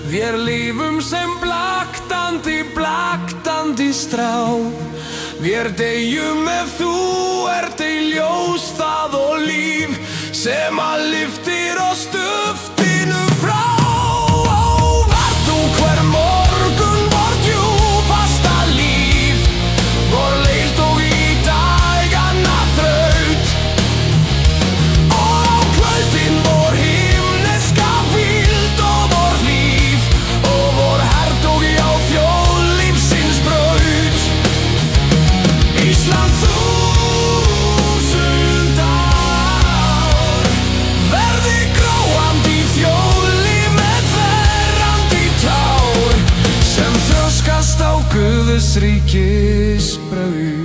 Vér lifum sem blaktandi strá. Vér deyjum ef þú ert ei ljós, það og líf sem að lyftir oss duftinu frá. Vart þú hver morgun vor djúpasta líf, vor leild og í dægana þraut. Og á kvöldin vor himneska hvíld og vor líf og vor hertogi á þjóðlífsins braut. Ísland þúsund ár verði gróandi þjóðlíf með þverrandi tár sem þroskast á Guðs ríkis braut.